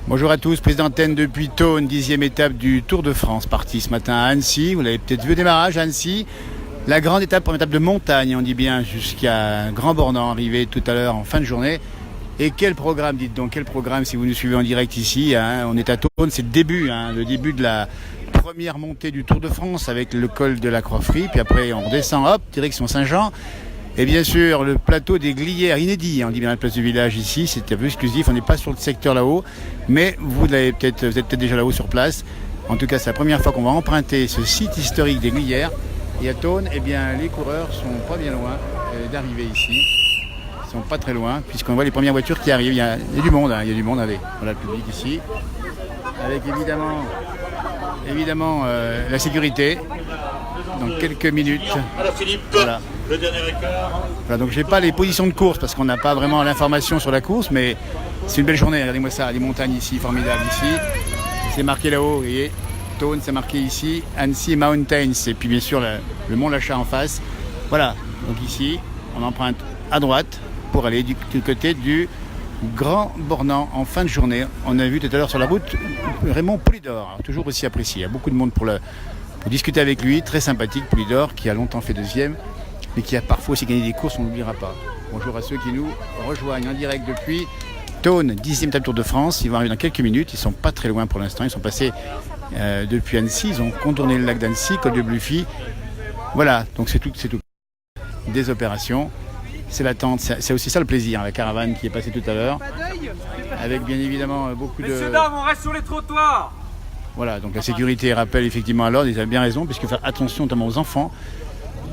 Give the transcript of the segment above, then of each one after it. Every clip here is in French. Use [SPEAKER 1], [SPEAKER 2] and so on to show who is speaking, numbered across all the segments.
[SPEAKER 1] Bonjour à tous, prise d'antenne depuis Thônes, 10e étape du Tour de France, parti ce matin à Annecy. Vous l'avez peut-être vu au démarrage à Annecy. La grande étape, première étape de montagne, on dit bien, jusqu'à Grand Bornand, arrivé tout à l'heure en fin de journée. Et quel programme, dites donc, quel programme si vous nous suivez en direct ici, hein, on est à Thônes, c'est le début de la première montée du Tour de France avec le col de la Croix-Frie, puis après on redescend, hop, direction Saint-Jean. Et bien sûr, le plateau des Glières, inédit, on dit bien la place du village ici, c'est un peu exclusif, on n'est pas sur le secteur là-haut, mais vous êtes peut-être déjà là-haut sur place. En tout cas, c'est la première fois qu'on va emprunter ce site historique des Glières. Et à Thônes, eh bien, les coureurs sont pas bien loin d'arriver ici. Ils sont pas très loin, puisqu'on voit les premières voitures qui arrivent. Il y a du monde, il y a du monde, allez, voilà le public ici. Avec évidemment la sécurité. Dans quelques minutes.
[SPEAKER 2] Alors Philippe,
[SPEAKER 1] voilà.
[SPEAKER 2] Le dernier écart.
[SPEAKER 1] Voilà, donc j'ai pas les positions de course parce qu'on n'a pas vraiment l'information sur la course, mais c'est une belle journée. Regardez-moi ça, les montagnes ici, formidables ici. C'est marqué là-haut, vous voyez. Thônes, c'est marqué ici. Annecy Mountains, et puis bien sûr le Mont Lachat en face. Voilà, donc ici, on emprunte à droite pour aller du côté du Grand Bornand en fin de journée. On a vu tout à l'heure sur la route Raymond Poulidor, toujours aussi apprécié. Il y a beaucoup de monde pour discuter avec lui, très sympathique, Poulidor, qui a longtemps fait deuxième, mais qui a parfois aussi gagné des courses, on n'oubliera pas. Bonjour à ceux qui nous rejoignent en direct depuis Thônes, 10e étape Tour de France. Ils vont arriver dans quelques minutes, ils ne sont pas très loin pour l'instant, ils sont passés depuis Annecy, ils ont contourné le lac d'Annecy, col de Bluffy. Voilà, donc c'est tout. Des opérations, c'est l'attente, c'est aussi ça le plaisir, la caravane qui est passée tout à l'heure, avec bien évidemment beaucoup de...
[SPEAKER 3] Messieurs, dames, on reste sur les trottoirs.
[SPEAKER 1] Voilà, donc la sécurité rappelle effectivement à l'ordre, ils avaient bien raison, puisqu'il faut faire attention notamment aux enfants.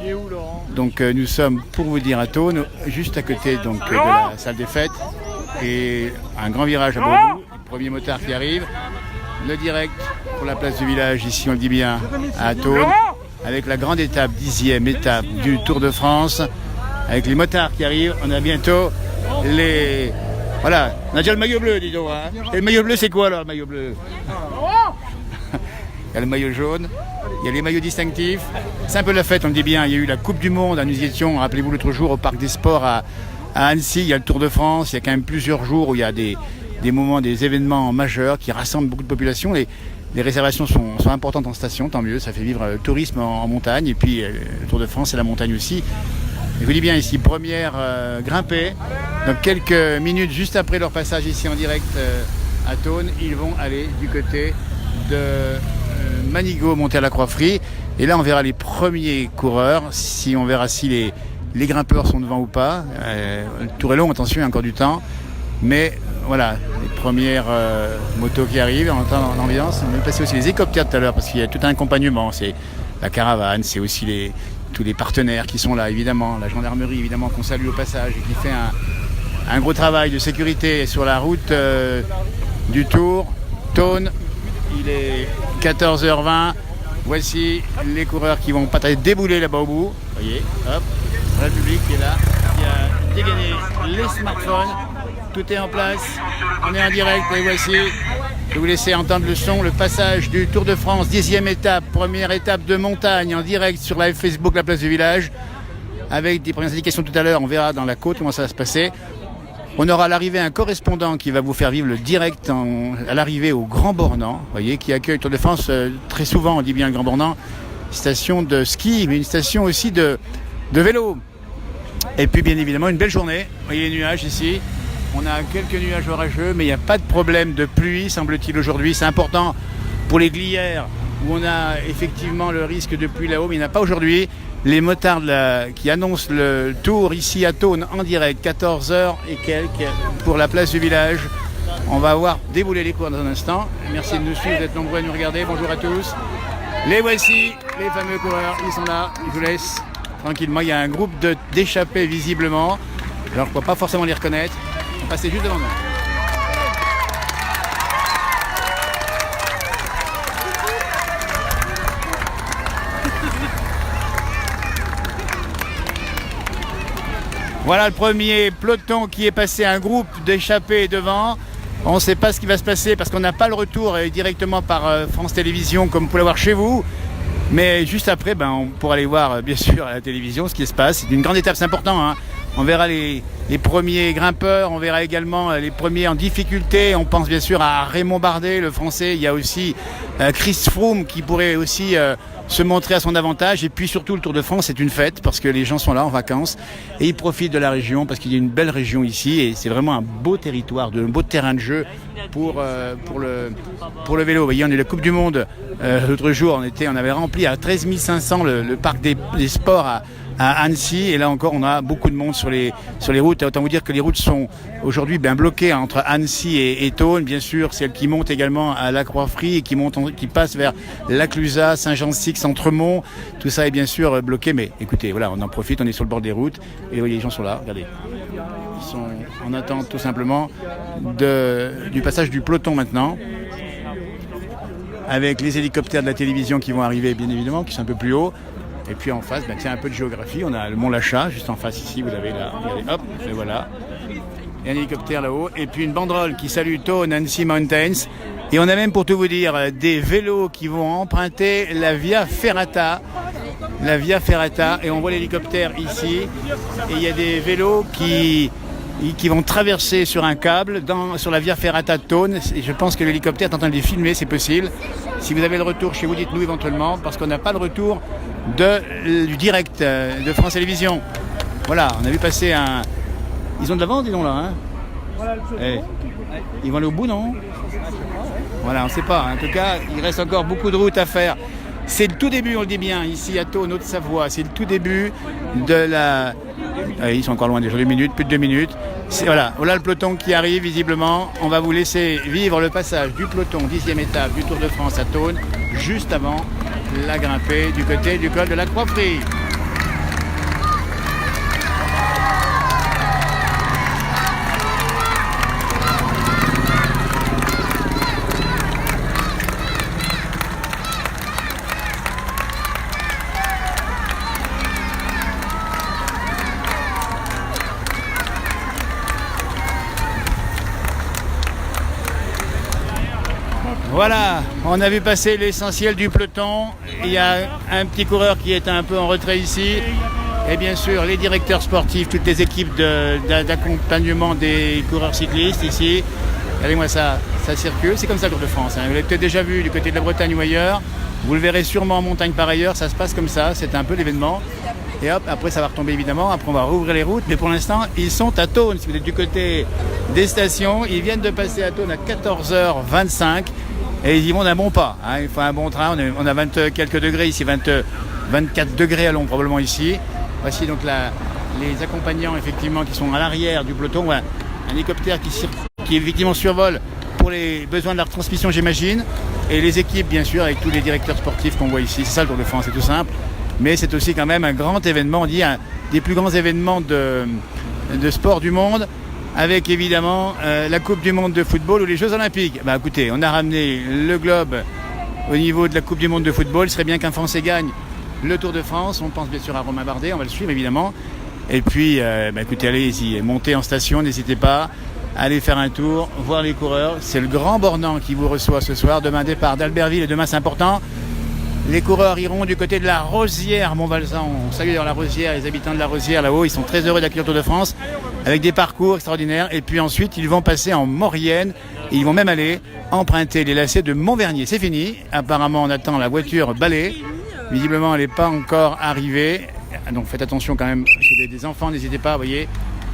[SPEAKER 3] Il est où, Laurent ?
[SPEAKER 1] Donc nous sommes, pour vous dire, à Thônes, juste à côté donc, de la salle des fêtes, et un grand virage à Beaubourg, le premier motard qui arrive, le direct pour la place du village, ici on le dit bien, à Thônes, avec la grande étape, 10e étape du Tour de France, avec les motards qui arrivent, on a bientôt les... Voilà, on a déjà le maillot bleu, dis donc. Hein. Et le maillot bleu, c'est quoi alors, le maillot bleu ? Il y a le maillot jaune, il y a les maillots distinctifs. C'est un peu la fête, on le dit bien. Il y a eu la Coupe du Monde, nous y étions, rappelez-vous l'autre jour, au Parc des Sports à Annecy. Il y a le Tour de France, il y a quand même plusieurs jours où il y a des moments, des événements majeurs qui rassemblent beaucoup de populations. Les réservations sont importantes en station, tant mieux, ça fait vivre le tourisme en montagne. Et puis le Tour de France et la montagne aussi. Je vous dis bien ici, première grimpée. Donc quelques minutes juste après leur passage ici en direct à Thônes, ils vont aller du côté de Manigot, monter à la Croix-Frie. Et là on verra les premiers coureurs, on verra si les grimpeurs sont devant ou pas. Le tour est long, attention, il y a encore du temps. Mais voilà, les premières motos qui arrivent, on entend l'ambiance. On va passer aussi les hélicoptères tout à l'heure parce qu'il y a tout un accompagnement. C'est la caravane, c'est aussi tous les partenaires qui sont là, évidemment. La gendarmerie, évidemment, qu'on salue au passage et qui fait un gros travail de sécurité sur la route du Tour. Thônes, il est 14h20. Voici les coureurs qui vont pas débouler là-bas au bout. Vous voyez, hop, le public qui est là, qui a dégainé les smartphones. Tout est en place, on est en direct, et voici, je vais vous laisser entendre le son, le passage du Tour de France, 10e étape, première étape de montagne, en direct sur live Facebook, la place du village, avec des premières indications tout à l'heure, on verra dans la côte comment ça va se passer. On aura à l'arrivée un correspondant qui va vous faire vivre le direct à l'arrivée au Grand Bornand, voyez, qui accueille le Tour de France très souvent, on dit bien le Grand Bornand, station de ski, mais une station aussi de vélo. Et puis bien évidemment une belle journée, vous voyez les nuages ici. On a quelques nuages orageux, mais il n'y a pas de problème de pluie, semble-t-il, aujourd'hui. C'est important pour les Glières, où on a effectivement le risque de pluie là-haut, mais il n'y en a pas aujourd'hui. Les motards qui annoncent le tour ici à Thônes en direct, 14h et quelques, pour la place du village. On va voir débouler les coureurs dans un instant. Merci de nous suivre, d'être nombreux à nous regarder. Bonjour à tous. Les voici, les fameux coureurs, ils sont là. Je vous laisse tranquillement. Il y a un groupe d'échappés visiblement. Alors on ne peut pas forcément les reconnaître. Passez juste devant nous. Voilà le premier peloton qui est passé, un groupe d'échappés devant. On ne sait pas ce qui va se passer parce qu'on n'a pas le retour directement par France Télévisions comme vous pouvez l'avoir chez vous. Mais juste après, on pourra aller voir bien sûr à la télévision ce qui se passe. C'est une grande étape, c'est important. Hein. On verra les premiers grimpeurs, on verra également les premiers en difficulté. On pense bien sûr à Raymond Bardet, le français. Il y a aussi Chris Froome qui pourrait aussi se montrer à son avantage. Et puis surtout, le Tour de France, c'est une fête parce que les gens sont là en vacances et ils profitent de la région parce qu'il y a une belle région ici et c'est vraiment un beau territoire, un beau terrain de jeu pour le vélo. Vous voyez, on est la Coupe du Monde. L'autre jour, on avait rempli à 13 500 le parc des sports à Annecy, et là encore on a beaucoup de monde sur les routes. Autant vous dire que les routes sont aujourd'hui bien bloquées entre Annecy et Thônes, bien sûr, celles qui montent également à la Croix-Frie et qui passent vers La Clusaz, Saint-Jean-de-Six, Entremont. Tout ça est bien sûr bloqué, mais écoutez, voilà, on en profite, on est sur le bord des routes et vous voyez, les gens sont là, regardez. Ils sont en attente tout simplement du passage du peloton maintenant, avec les hélicoptères de la télévision qui vont arriver bien évidemment, qui sont un peu plus hauts. Et puis en face, tiens, un peu de géographie, on a le Mont Lachat, juste en face ici, vous l'avez là, regardez, hop, et voilà. Et un hélicoptère là-haut, et puis une banderole qui salue Thônes Annecy Mountains. Et on a même, pour tout vous dire, des vélos qui vont emprunter la Via Ferrata. La Via Ferrata, et on voit l'hélicoptère ici, et il y a des vélos qui vont traverser sur un câble sur la Via Ferrata de Thônes. Et je pense que l'hélicoptère est en train de les filmer, c'est possible. Si vous avez le retour chez vous, dites-nous éventuellement, parce qu'on n'a pas le retour du direct de France Télévisions. Voilà, on a vu passer un... Ils ont de l'avance, dis donc là, hein. Ils vont aller au bout, non? Voilà, on ne sait pas. En tout cas, il reste encore beaucoup de route à faire. C'est le tout début, on le dit bien, ici à Thônes, Haute-Savoie. C'est le tout début de la... ils sont encore loin, déjà 2 minutes, plus de 2 minutes. Voilà le peloton qui arrive, visiblement. On va vous laisser vivre le passage du peloton, 10e étape du Tour de France à Thônes, juste avant la grimpée du côté du col de la Croix-Frie. Voilà, on a vu passer l'essentiel du peloton. Il y a un petit coureur qui est un peu en retrait ici. Et bien sûr, les directeurs sportifs, toutes les équipes d'accompagnement des coureurs cyclistes ici. Regardez-moi ça circule. C'est comme ça le Tour de France. Vous l'avez peut-être déjà vu du côté de la Bretagne ou ailleurs. Vous le verrez sûrement en montagne par ailleurs. Ça se passe comme ça. C'est un peu l'événement. Et hop, après ça va retomber évidemment. Après on va rouvrir les routes. Mais pour l'instant, ils sont à Thônes. Si vous êtes du côté des stations, ils viennent de passer à Thônes à 14h25. Et ils y vont d'un bon pas, hein. Il faut un bon train, on a 20 quelques degrés ici, 24 degrés à l'ombre probablement ici. Voici donc les accompagnants effectivement qui sont à l'arrière du peloton. Voilà, un hélicoptère qui effectivement survole pour les besoins de la retransmission, j'imagine. Et les équipes bien sûr avec tous les directeurs sportifs qu'on voit ici. C'est ça le Tour de France, c'est tout simple. Mais c'est aussi quand même un grand événement, on dit un des plus grands événements de sport du monde. Avec évidemment la Coupe du Monde de football ou les Jeux Olympiques. Écoutez, on a ramené le globe au niveau de la Coupe du Monde de football. Il serait bien qu'un Français gagne le Tour de France. On pense bien sûr à Romain Bardet, on va le suivre évidemment. Et puis, écoutez, allez-y, montez en station, n'hésitez pas. Allez faire un tour, voir les coureurs. C'est le Grand Bornand qui vous reçoit ce soir. Demain, départ d'Albertville et demain, c'est important. Les coureurs iront du côté de la Rosière, Montvalsan. On salue d'ailleurs la Rosière, les habitants de la Rosière là-haut. Ils sont très heureux d'accueillir le Tour de France avec des parcours extraordinaires. Et puis ensuite, ils vont passer en Maurienne. Et ils vont même aller emprunter les lacets de Montvernier. C'est fini. Apparemment, on attend la voiture balai. Visiblement, elle n'est pas encore arrivée. Donc faites attention quand même. Si vous avez des enfants, n'hésitez pas. Vous voyez,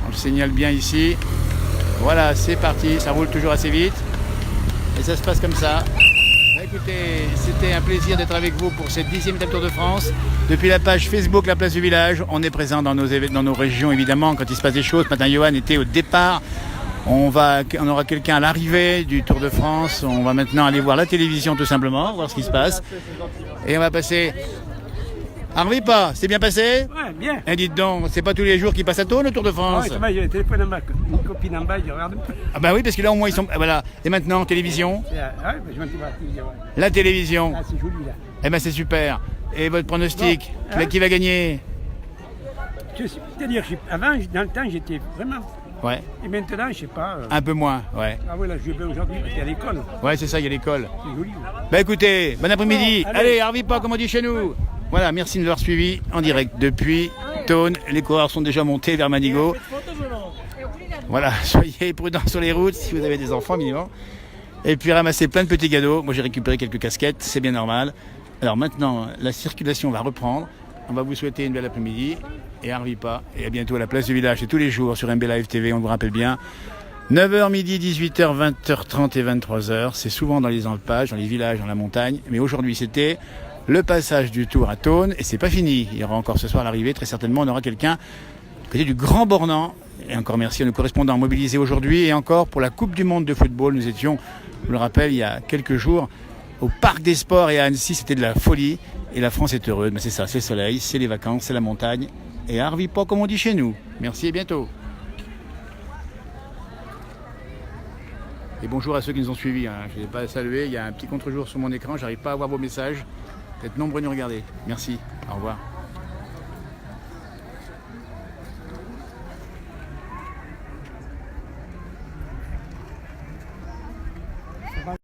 [SPEAKER 1] on le signale bien ici. Voilà, c'est parti. Ça roule toujours assez vite. Et ça se passe comme ça. Écoutez, c'était un plaisir d'être avec vous pour cette 10e étape Tour de France. Depuis la page Facebook La Place du Village, on est présent dans nos régions évidemment quand il se passe des choses. Ce matin, Johan était au départ. On aura quelqu'un à l'arrivée du Tour de France. On va maintenant aller voir la télévision tout simplement, voir ce qui se passe. Et on va passer... Arrive pas, c'est bien passé?
[SPEAKER 4] Ouais, bien.
[SPEAKER 1] Et dites donc, c'est pas tous les jours qu'ils passent à Thônes le Tour de France?
[SPEAKER 4] Ouais, ça va, j'ai le téléphone à ma copine en bas, je regarde.
[SPEAKER 1] Ah bah oui, parce que là au moins ils sont... Voilà. Et maintenant, télévision?
[SPEAKER 4] Ouais, je m'en suis parti. Ouais.
[SPEAKER 1] La télévision?
[SPEAKER 4] Ah, c'est joli là.
[SPEAKER 1] Eh ben c'est super. Et votre pronostic?
[SPEAKER 4] Bon, hein?
[SPEAKER 1] Qui va gagner?
[SPEAKER 4] C'est-à-dire, avant, dans le temps, j'étais vraiment...
[SPEAKER 1] Ouais.
[SPEAKER 4] Et maintenant, je sais pas...
[SPEAKER 1] Un peu moins, ouais.
[SPEAKER 4] Ah ouais, là, je vais bien aujourd'hui, parce qu'il y a l'école.
[SPEAKER 1] Ouais, c'est ça, il y a l'école.
[SPEAKER 4] C'est joli.
[SPEAKER 1] Bah écoutez, bon après-midi.
[SPEAKER 4] Bon,
[SPEAKER 1] allez, arrive pas comme on dit chez nous. Voilà, merci de nous avoir suivis en direct depuis Thônes. Les coureurs sont déjà montés vers Manigot. Voilà, soyez prudents sur les routes si vous avez des enfants minimum. Et puis ramassez plein de petits cadeaux. Moi j'ai récupéré quelques casquettes, c'est bien normal. Alors maintenant, la circulation va reprendre. On va vous souhaiter une belle après-midi. Et Harvey pas. Et à bientôt à la place du village. C'est tous les jours sur MB Live TV, on vous rappelle bien. 9h midi, 18h, 20h30 et 23h. C'est souvent dans les alpages, dans les villages, dans la montagne. Mais aujourd'hui, c'était le passage du Tour à Thônes. Et c'est pas fini. Il y aura encore ce soir à l'arrivée. Très certainement, on aura quelqu'un côté du Grand Bornand. Et encore merci à nos correspondants mobilisés aujourd'hui. Et encore pour la Coupe du Monde de football. Nous étions, je le rappelle, il y a quelques jours au Parc des Sports et à Annecy. C'était de la folie. Et la France est heureuse. Mais c'est ça, c'est le soleil, c'est les vacances, c'est la montagne. Et Harvey pas comme on dit chez nous. Merci et bientôt. Et bonjour à ceux qui nous ont suivis. Je ne l'ai pas salué. Il y a un petit contre-jour sur mon écran. J'arrive pas à voir vos messages. Vous êtes nombreux à nous regarder. Merci. Au revoir.